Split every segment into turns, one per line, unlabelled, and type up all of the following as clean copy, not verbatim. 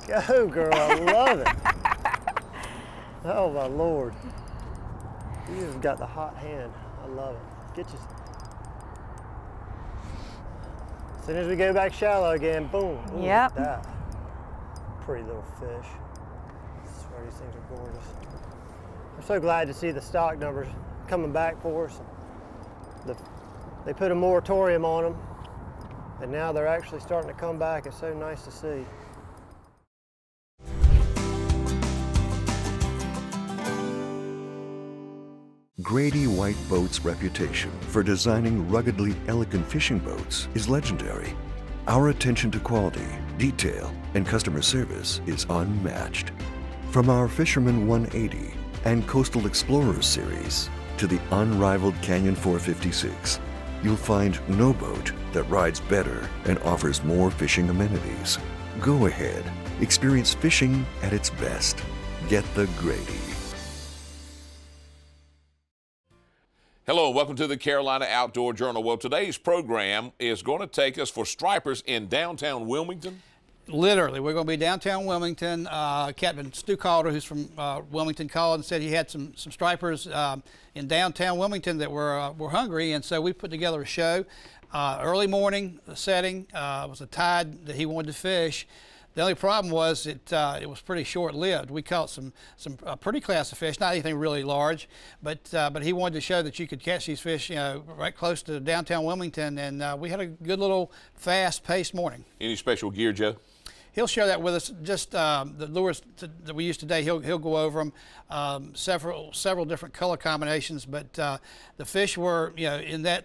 Go, girl, I love it. Oh, my Lord. You've got the hot hand. I love it. Get you. As soon as we go back shallow again, boom. Ooh,
Yep.
look at that. Pretty little fish. I swear these things are gorgeous. I'm so glad to see the stock numbers coming back for us. They put a moratorium on them, and now they're actually starting to come back. It's so nice to see.
Grady White Boats' reputation for designing ruggedly elegant fishing boats is legendary. Our attention to quality, detail, and customer service is unmatched. From our Fisherman 180 and Coastal Explorers series to the unrivaled Canyon 456, you'll find no boat that rides better and offers more fishing amenities. Go ahead, experience fishing at its best. Get the Grady.
Hello, welcome to the Carolina Outdoor Journal. Well, today's program is going to take us for stripers in downtown Wilmington.
Literally, we're going to be downtown Wilmington. Captain Stu Calder, who's from Wilmington, called and said he had some stripers in downtown Wilmington that were hungry, and so we put together a show. Early morning setting, was a tide that he wanted to fish. The only problem was it was pretty short-lived. We caught some pretty class of fish, not anything really large, but he wanted to show that you could catch these fish, right close to downtown Wilmington, and we had a good little fast-paced morning.
Any special gear, Joe?
He'll share that with us. Just the lures that we used today, he'll go over them. Several different color combinations, but the fish were in that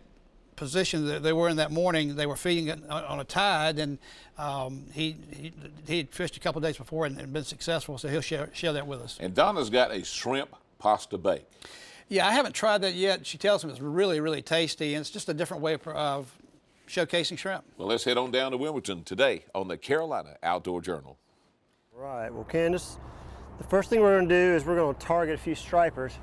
position that they were in that morning. They were feeding on a tide, and he'd fished a couple of days before and been successful, so he'll share that with us.
And Donna's got a shrimp pasta bake.
Yeah, I haven't tried that yet. She tells me it's really, really tasty, and it's just a different way of showcasing shrimp.
Well, let's head on down to Wilmington today on the Carolina Outdoor Journal.
Right, well, Candace, the first thing we're going to do is we're going to target a few stripers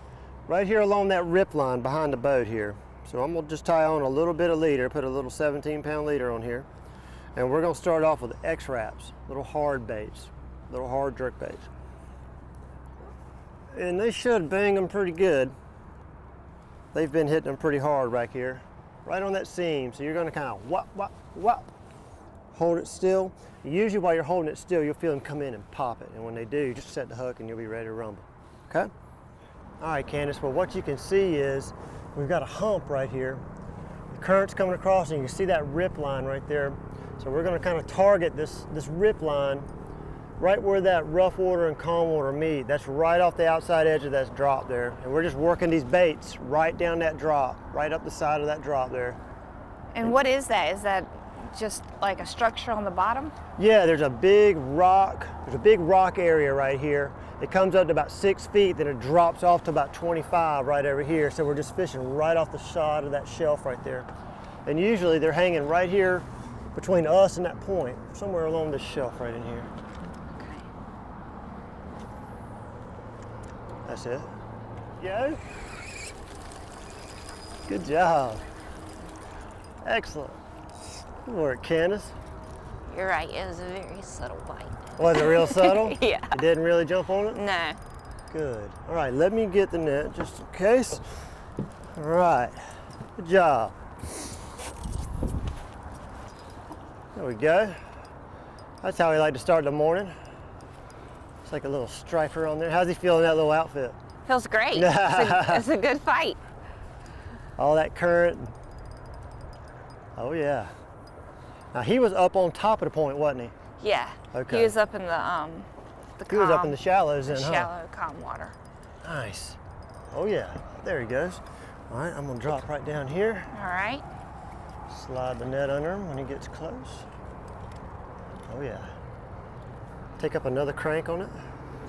right here along that rip line behind the boat here. So I'm going to just tie on a little bit of leader, put a little 17-pound leader on here, and we're going to start off with X-wraps, little hard baits, little hard jerk baits. And they should bang them pretty good. They've been hitting them pretty hard right here, right on that seam. So you're going to kind of whop, whop, whop, hold it still. Usually while you're holding it still, you'll feel them come in and pop it. And when they do, you just set the hook and you'll be ready to rumble, okay? All right, Candace, well, what you can see is we've got a hump right here. The current's coming across, and you can see that rip line right there. So we're going to kind of target this rip line right where that rough water and calm water meet. That's right off the outside edge of that drop there. And we're just working these baits right down that drop, right up the side of that drop there.
And what is that? Is that just like a structure on the bottom?
Yeah, there's a big rock area right here. It comes up to about 6 feet, then it drops off to about 25 right over here. So we're just fishing right off the side of that shelf right there. And usually they're hanging right here between us and that point, somewhere along this shelf right in here.
Okay.
That's it. Go. Good job. Excellent. Good work, Candace.
You're right, it was a very subtle bite.
Was it real subtle?
Yeah.
It didn't really jump on it?
No.
Good. All right, let me get the net just in case. All right, good job. There we go. That's how we like to start the morning. It's like a little striper on there. How's he feeling in that little outfit?
Feels great. It's a good fight.
All that current. Oh yeah. Now he was up on top of the point, wasn't he?
Yeah.
Okay.
He was up in the
He was up in the shallows then, huh?
shallow, calm water.
Nice. Oh yeah, there he goes. All right, I'm gonna drop right down here.
All right.
Slide the net under him when he gets close. Oh yeah. Take up another crank on it.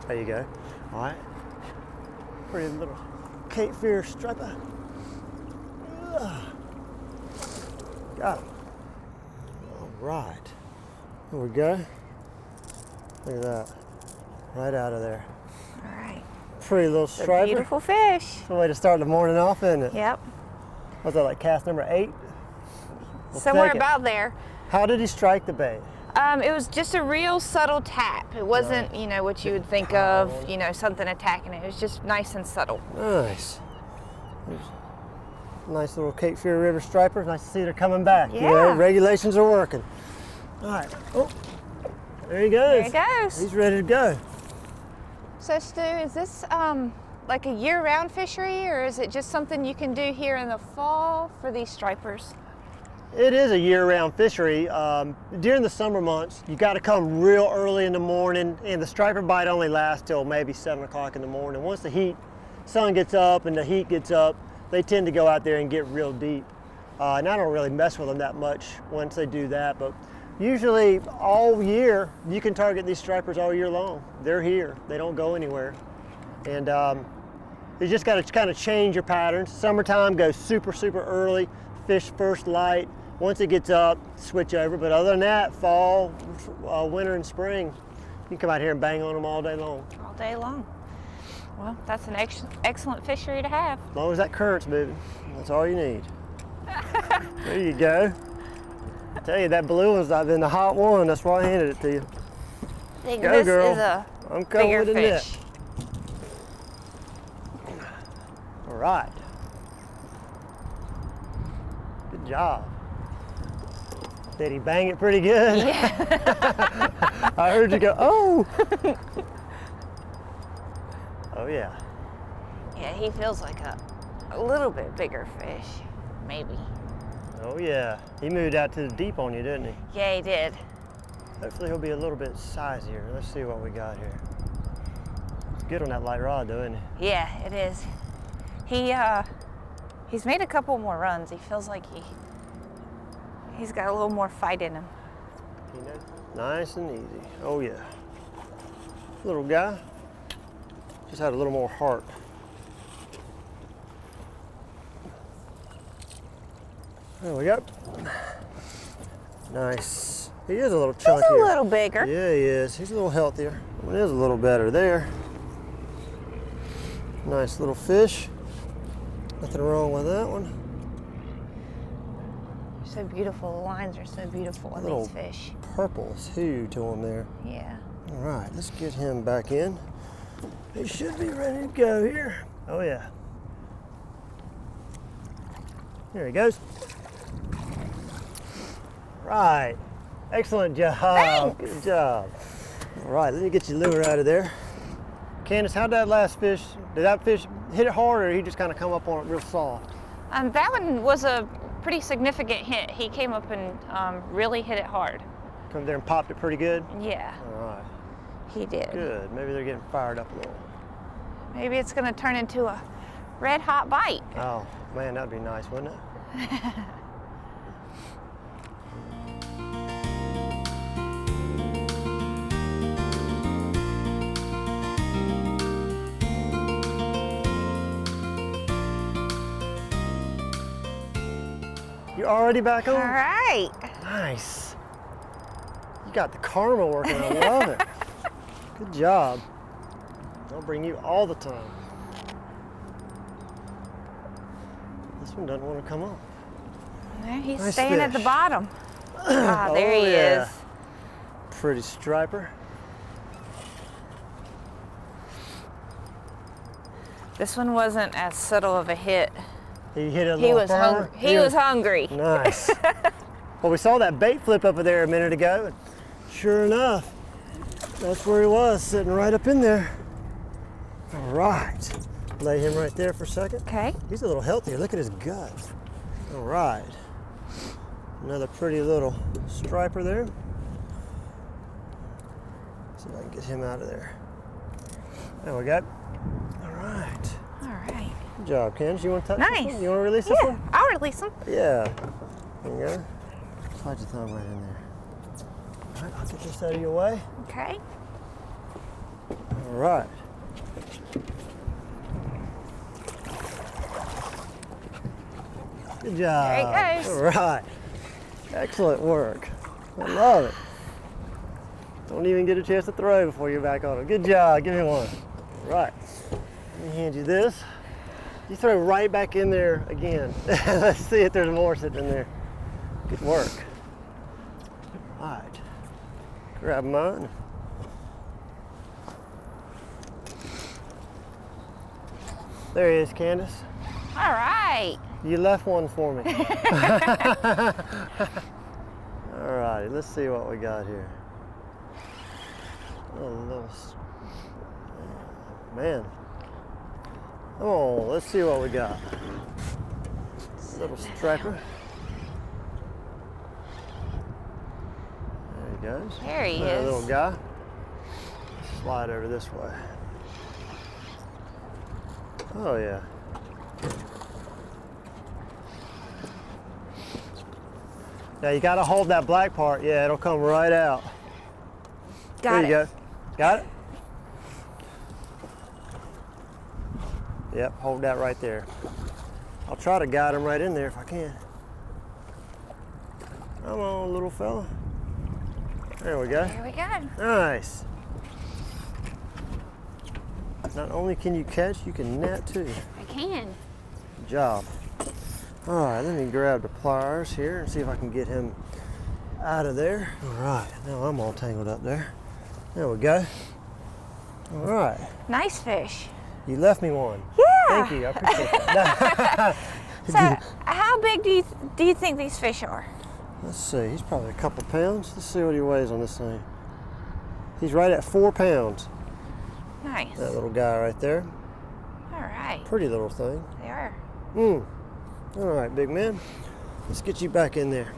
There you go. All right. Pretty little Cape Fear striper. Got him. All right. There we go. Look at that. Right out of there.
All right.
Pretty little
It's a
striper.
beautiful fish.
It's a way to start the morning off, isn't it?
Yep.
Was that like cast number 8?
Somewhere
take it.
about there.
How did he strike the bait?
It was just a real subtle tap. It wasn't, you know, what you would think of, you know, something attacking it. It was just nice and subtle.
Nice. Nice little Cape Fear River striper. Nice to see they're coming back. You know,
Yeah.
regulations are working. All right. Oh, there he goes.
There he goes.
He's ready to go.
So Stu, is this like a year-round fishery, or is it just something you can do here in the fall for these stripers?
It is a year-round fishery. During the summer months, you got to come real early in the morning, and the striper bite only lasts till maybe 7 o'clock in the morning. Once the sun gets up and the heat gets up, they tend to go out there and get real deep. And I don't really mess with them that much once they do that, but usually all year, you can target these stripers all year long. They're here, they don't go anywhere. And you just got to kind of change your patterns. Summertime goes super, super early, fish first light. Once it gets up, switch over. But other than that, fall, winter, and spring, you can come out here and bang on them all day long.
All day long. Well, that's an excellent fishery to have.
As long as that current's moving, that's all you need. There you go. I tell you, that blue one's been the hot one. That's why I handed it to you.
I think
Go,
this
girl.
is a
I'm coming
bigger
with the net.
fish.
All right. Good job. Did he bang it pretty good?
Yeah.
I heard you go, oh! Oh yeah.
Yeah, he feels like a little bit bigger fish, maybe.
Oh yeah. He moved out to the deep on you, didn't he?
Yeah, he did.
Hopefully he'll be a little bit sizier. Let's see what we got here. It's good on that light rod though, isn't it?
Yeah, it is. He's made a couple more runs. He feels like he's got a little more fight in him.
You know, nice and easy. Oh yeah. Little guy. Just had a little more heart. There we go. Nice. He is a little chunkier.
He's a little bigger.
Yeah, he is. He's a little healthier. One is a little better there. Nice little fish. Nothing wrong with that one.
So beautiful. The lines are so beautiful on
Little
these fish.
purple's hue to him there.
Yeah.
All right, let's get him back in. He should be ready to go here. Oh yeah. There he goes. Right. Excellent job.
Thanks.
Good job. All right, let me get your lure out of there. Candace, how'd that last fish, did that fish hit it hard, or did he just kind of come up on it real soft?
That one was a pretty significant hit. He came up and really hit it hard.
Come there and popped it pretty good?
Yeah,
All right,
he did.
good. Maybe they're getting fired up a little.
Maybe it's going to turn into a red hot bite.
Oh, man, that'd be nice, wouldn't it? You already back on?
All right.
Nice. You got the karma working. I love it. Good job. I'll bring you all the time. This one doesn't want to come up.
There, he's
Nice
staying at the
fish.
bottom. Ah, there
Oh,
he
yeah.
is.
Pretty striper.
This one wasn't as subtle of a hit.
He hit it a
He
little
was
firmer.
hungry. He was hungry.
Nice. Well, we saw that bait flip up there a minute ago, and sure enough, that's where he was, sitting right up in there. All right. Lay him right there for a second.
Okay.
He's a little healthier. Look at his gut. All right. Another pretty little striper there. See if I can get him out of there. There we go. All right.
All right.
Good job, Candace. You want to touch this
Nice.
one? You want to release this
Yeah,
one?
I'll release him.
Yeah. There you go. Slide your thumb right in there. All right, I'll get this out of your way.
Okay.
All right. Good job.
There he goes.
All right. Excellent work. I love it. Don't even get a chance to throw before you're back on it. Good job. Give me one. All right. Let me hand you this. You throw right back in there again. Let's see if there's more sitting in there. Good work. All right. grab mine. There he is, Candace.
All right.
You left one for me. All righty, let's see what we got here. Oh, little, man. Oh, let's see what we got. Little striper. There he goes.
There he
That
is.
little guy. Slide over this way. Oh yeah. Now you gotta hold that black part. Yeah, it'll come right out.
Got
there you
it.
go. Got it? Yep, hold that right there. I'll try to guide him right in there if I can. Come on, little fella. There we go.
There we go.
Nice. Not only can you catch, you can net too.
I can.
Good job. All right, let me grab the pliers here and see if I can get him out of there. All right, now I'm all tangled up there. There we go. All right.
Nice fish.
You left me one.
Yeah.
Thank you, I appreciate that.
So, how big do you think these fish are?
Let's see, he's probably a couple pounds. Let's see what he weighs on this thing. He's right at 4 pounds.
Nice.
That little guy right there.
All right.
Pretty little thing.
They are.
All right, big man. Let's get you back in there.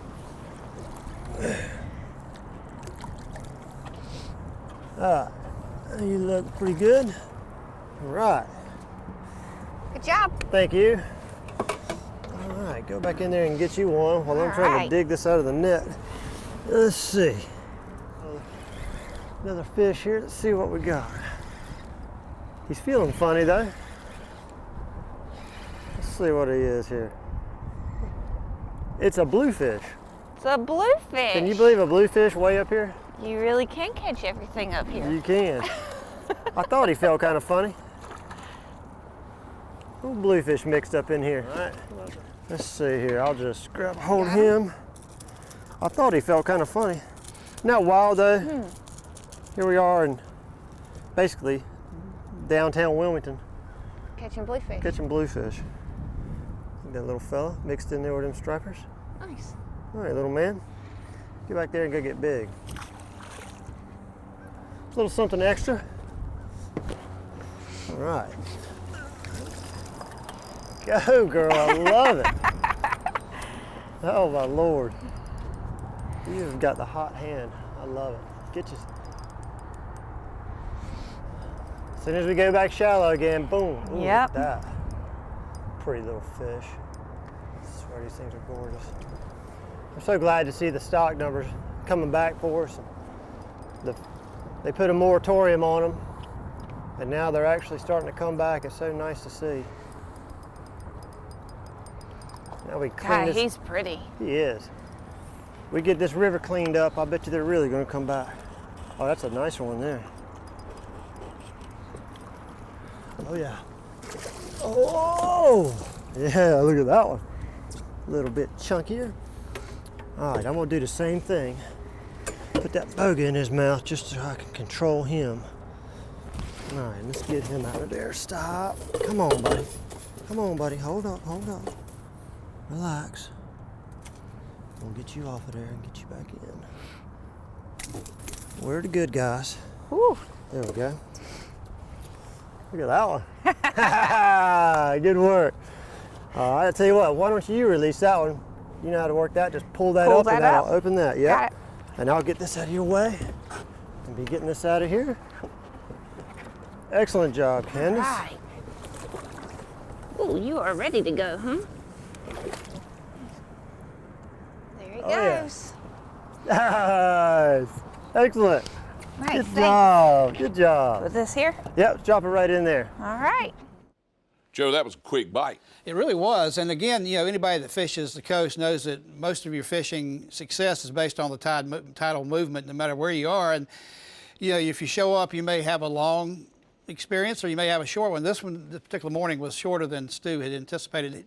You look pretty good. All right.
Good job.
Thank you. All right, go back in there and get you one while I'm
All
trying
right.
to dig this out of the net. Let's see. Another fish here. Let's see what we got. He's feeling funny though. Let's see what he is here. It's a bluefish.
It's a bluefish.
Can you believe a bluefish way up here?
You really can catch everything up here.
You can. I thought he felt kind of funny. Little bluefish mixed up in here. All right. Let's see here. I'll just grab hold of him. I thought he felt kind of funny. Not wild though. Here we are in basically downtown Wilmington,
Catching bluefish.
catching bluefish. That little fella mixed in there with them stripers.
Nice.
All right, little man. Get back there and go get big. A little something extra. All right. Go, girl. I love it. Oh, my Lord. You've got the hot hand. I love it. Get you. As soon as we go back shallow again, boom. Ooh, look
Yep.
at that. Pretty little fish. I swear these things are gorgeous. I'm so glad to see the stock numbers coming back for us. They put a moratorium on them, and now they're actually starting to come back. It's so nice to see. Now we clean
God,
this.
he's pretty.
He is. We get this river cleaned up, I bet you they're really going to come back. Oh, that's a nice one there. Oh yeah. Oh, yeah, look at that one. A little bit chunkier. All right, I'm gonna do the same thing. Put that boga in his mouth just so I can control him. All right, let's get him out of there. Stop. Come on, buddy. Come on, buddy. Hold up, hold up. Relax. We'll get you off of there and get you back in. We're the good guys.
Whew.
There we go. Look at that one. Good work. All right, I'll tell you what, why don't you release that one? You know how to work that. Just pull that
Pull
up
that
and that'll
up.
open that.
Got
Yeah.
it.
And I'll get this out of your way and be getting this out of here. Excellent job, Candace.
Right. Ooh, you are ready to go, huh? There he
yeah.
goes.
Nice. Excellent.
Nice.
Good
Thanks.
job. Good job.
With this here?
Yep, drop it right in there.
All right.
Joe, that was a quick bite.
It really was. And again, you know, anybody that fishes the coast knows that most of your fishing success is based on the tidal movement, no matter where you are. And, you know, if you show up, you may have a long experience, or you may have a short one. This particular morning was shorter than Stu had anticipated.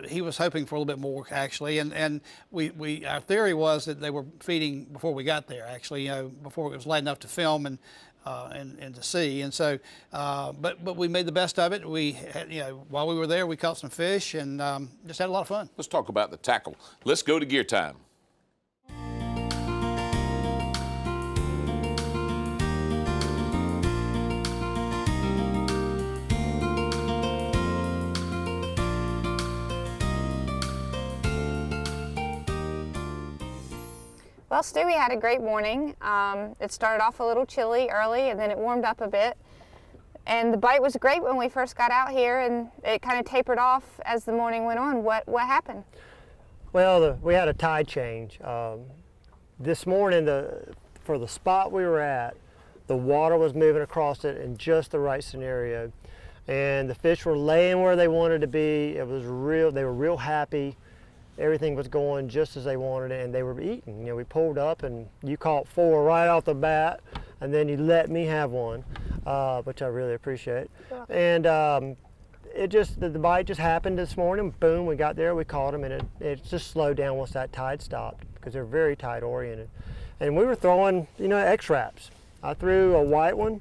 He was hoping for a little bit more, actually, and our theory was that they were feeding before we got there, actually, before it was late enough to film and to see. And so, but we made the best of it. We had, while we were there, we caught some fish and just had a lot of fun.
Let's talk about the tackle. Let's go to gear time.
Well, Stu, we had a great morning. It started off a little chilly early, and then it warmed up a bit. And the bite was great when we first got out here, and it kind of tapered off as the morning went on. What happened?
Well, we had a tide change. This morning, for the spot we were at, the water was moving across it in just the right scenario. And the fish were laying where they wanted to be. It was real, they were real happy. Everything was going just as they wanted it, and they were eating. We pulled up and you caught 4 right off the bat, and then you let me have one, which I really appreciate. And the bite just happened this morning. Boom, we got there, we caught them, and it just slowed down once that tide stopped because they're very tide oriented. And we were throwing, X-Wraps. I threw a white one,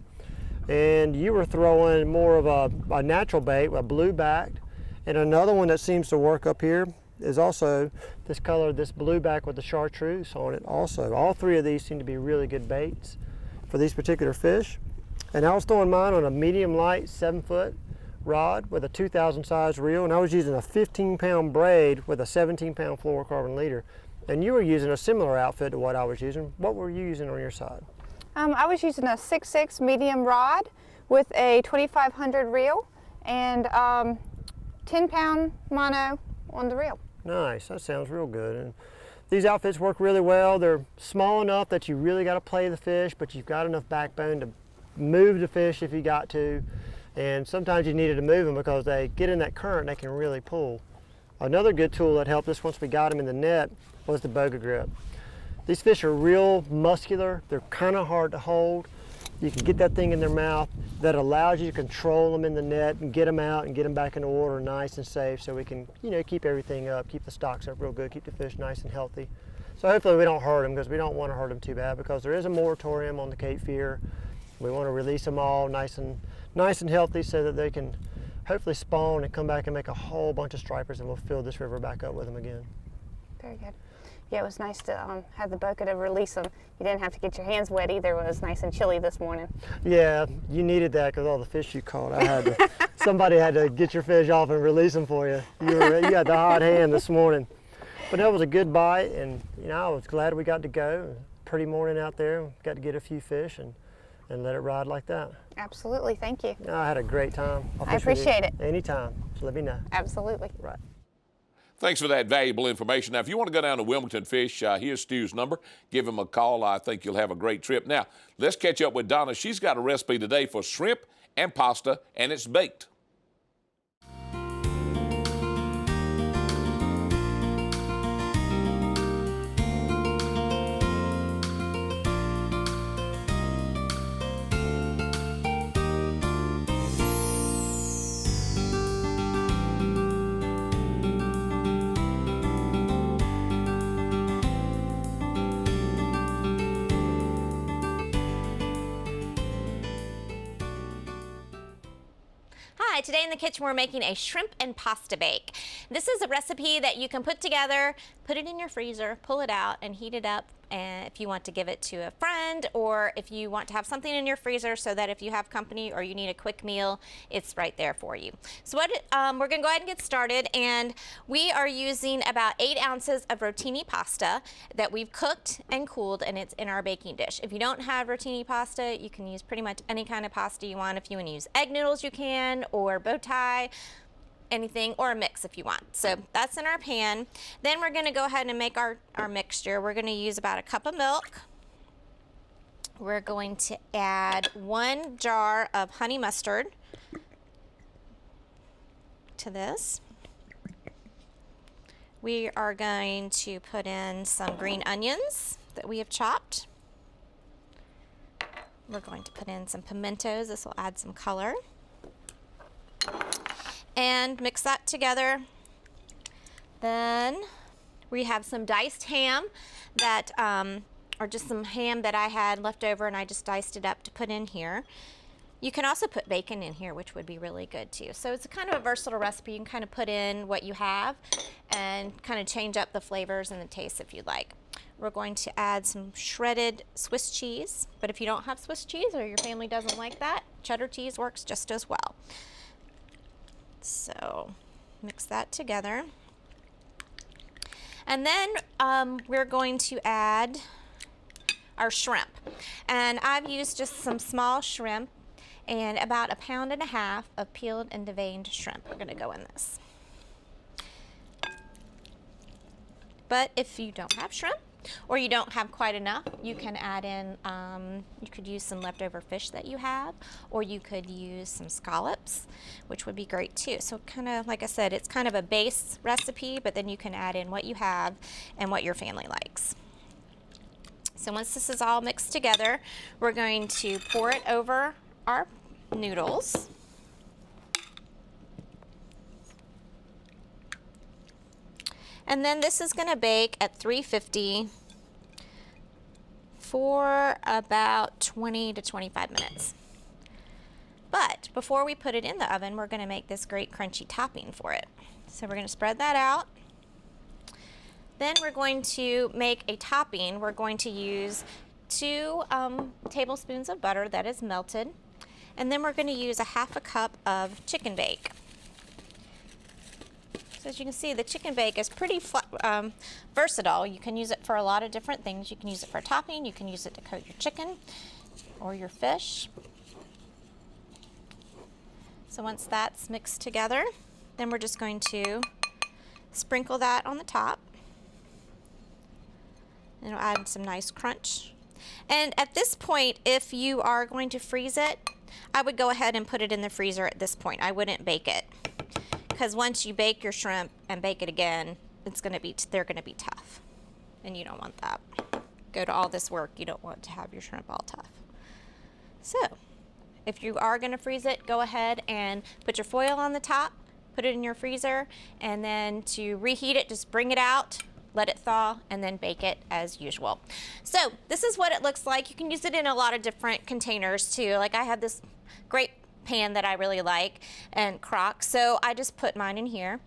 and you were throwing more of a natural bait, a blue backed, and another one that seems to work up here is also this color, this blue back with the chartreuse on it also. All 3 of these seem to be really good baits for these particular fish. And I was throwing mine on a medium light 7-foot rod with a 2,000 size reel, and I was using a 15-pound braid with a 17-pound fluorocarbon leader. And you were using a similar outfit to what I was using. What were you using on your side?
I was using a 6'6" medium rod with a 2500 reel and 10-pound mono on the reel.
Nice, that sounds real good. And these outfits work really well. They're small enough that you really got to play the fish, but you've got enough backbone to move the fish if you got to. And sometimes you needed to move them because they get in that current, they can really pull. Another good tool that helped us once we got them in the net was the boga grip. These fish are real muscular. They're kind of hard to hold. You can get that thing in their mouth. That allows you to control them in the net and get them out and get them back in the water nice and safe, so we can, keep everything up, keep the stocks up real good, keep the fish nice and healthy. So hopefully we don't hurt them, because we don't want to hurt them too bad, because there is a moratorium on the Cape Fear. We want to release them all nice and healthy so that they can hopefully spawn and come back and make a whole bunch of stripers, and we'll fill this river back up with them again.
Very good. Yeah, it was nice to have the boca to release them. You didn't have to get your hands wet either. It was nice and chilly this morning.
Yeah, you needed that because all the fish you caught. Somebody had to get your fish off and release them for you. You had the hot hand this morning. But that was a good bite, and I was glad we got to go. Pretty morning out there. Got to get a few fish and let it ride like that.
Absolutely, thank you.
I had a great time.
I appreciate it.
Anytime, so let me know.
Absolutely.
Right.
Thanks for that valuable information. Now, if you want to go down to Wilmington Fish, here's Stu's number. Give him a call. I think you'll have a great trip. Now, let's catch up with Donna. She's got a recipe today for shrimp and pasta, and it's baked.
Hi, today in the kitchen we're making a shrimp and pasta bake. This is a recipe that you can put together, put it in your freezer, pull it out and heat it up, and if you want to give it to a friend, or if you want to have something in your freezer so that if you have company or you need a quick meal, it's right there for you. So we're gonna go ahead and get started, and we are using about 8 ounces of rotini pasta that we've cooked and cooled, and it's in our baking dish. If you don't have rotini pasta, you can use pretty much any kind of pasta you want. If you want to use egg noodles, you can, or bow tie, anything, or a mix if you want. So that's in our pan. Then we're gonna go ahead and make our mixture. We're gonna use about a cup of milk. We're going to add 1 jar of honey mustard to this. We are going to put in some green onions that we have chopped. We're going to put in some pimentos. This will add some color. And mix that together. Then we have some diced ham that, or just some ham that I had left over and I just diced it up to put in here. You can also put bacon in here, which would be really good too. So it's a kind of a versatile recipe. You can kind of put in what you have and kind of change up the flavors and the taste if you'd like. We're going to add some shredded Swiss cheese, but if you don't have Swiss cheese or your family doesn't like that, cheddar cheese works just as well. So mix that together. And then we're going to add our shrimp. And I've used just some small shrimp and about 1.5 pounds of peeled and deveined shrimp are going to go in this. But if you don't have shrimp or you don't have quite enough, you can add in, you could use some leftover fish that you have, or you could use some scallops, which would be great too. So kind of, like I said, it's kind of a base recipe, but then you can add in what you have and what your family likes. So once this is all mixed together, we're going to pour it over our noodles. And then this is going to bake at 350 for about 20 to 25 minutes. But before we put it in the oven, we're going to make this great crunchy topping for it. So we're going to spread that out. Then we're going to make a topping. We're going to use 2 tablespoons of butter that is melted. And then we're going to use 1/2 cup of chicken bake. So as you can see, the chicken bake is pretty versatile. You can use it for a lot of different things. You can use it for topping. You can use it to coat your chicken or your fish. So once that's mixed together, then we're just going to sprinkle that on the top. And it'll add some nice crunch. And at this point, if you are going to freeze it, I would go ahead and put it in the freezer at this point. I wouldn't bake it, because once you bake your shrimp and bake it again, they're going to be tough, and you don't want that. Go to all this work, you don't want to have your shrimp all tough. So if you are going to freeze it, go ahead and put your foil on the top, put it in your freezer, and then to reheat it, just bring it out, let it thaw, and then bake it as usual. So this is what it looks like. You can use it in a lot of different containers too. Like I have this great pan that I really like and crock, so I just put mine in here.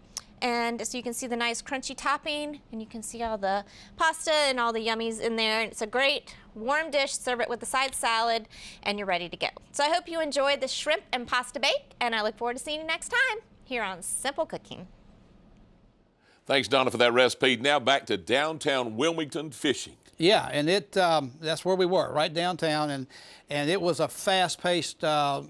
And so you can see the nice crunchy topping, and you can see all the pasta and all the yummies in there. And it's a great warm dish. Serve it with a side salad and you're ready to go. So I hope you enjoyed the shrimp and pasta bake, and I look forward to seeing you next time here on Simple Cooking.
Thanks, Donna, for that recipe. Now back to downtown Wilmington fishing.
Yeah, and that's where we were, right downtown, and it was a fast-paced, about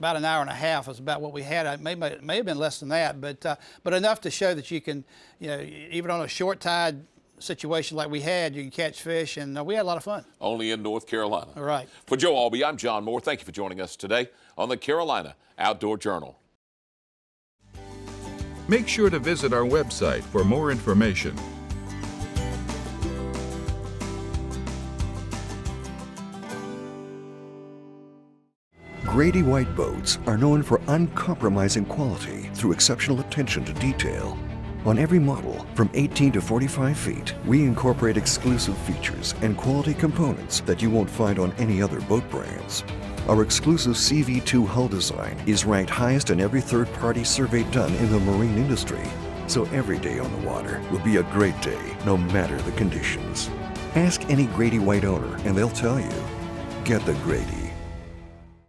1.5 hours was about what we had. It may have been less than that, but enough to show that you can, even on a short tide situation like we had, you can catch fish, and we had a lot of fun.
Only in North Carolina.
All right.
For Joe Albee, I'm John Moore. Thank you for joining us today on the Carolina Outdoor Journal.
Make sure to visit our website for more information.
Grady White boats are known for uncompromising quality through exceptional attention to detail. On every model, from 18 to 45 feet, we incorporate exclusive features and quality components that you won't find on any other boat brands. Our exclusive CV2 hull design is ranked highest in every third-party survey done in the marine industry. So every day on the water will be a great day, no matter the conditions. Ask any Grady White owner and they'll tell you, get the Grady.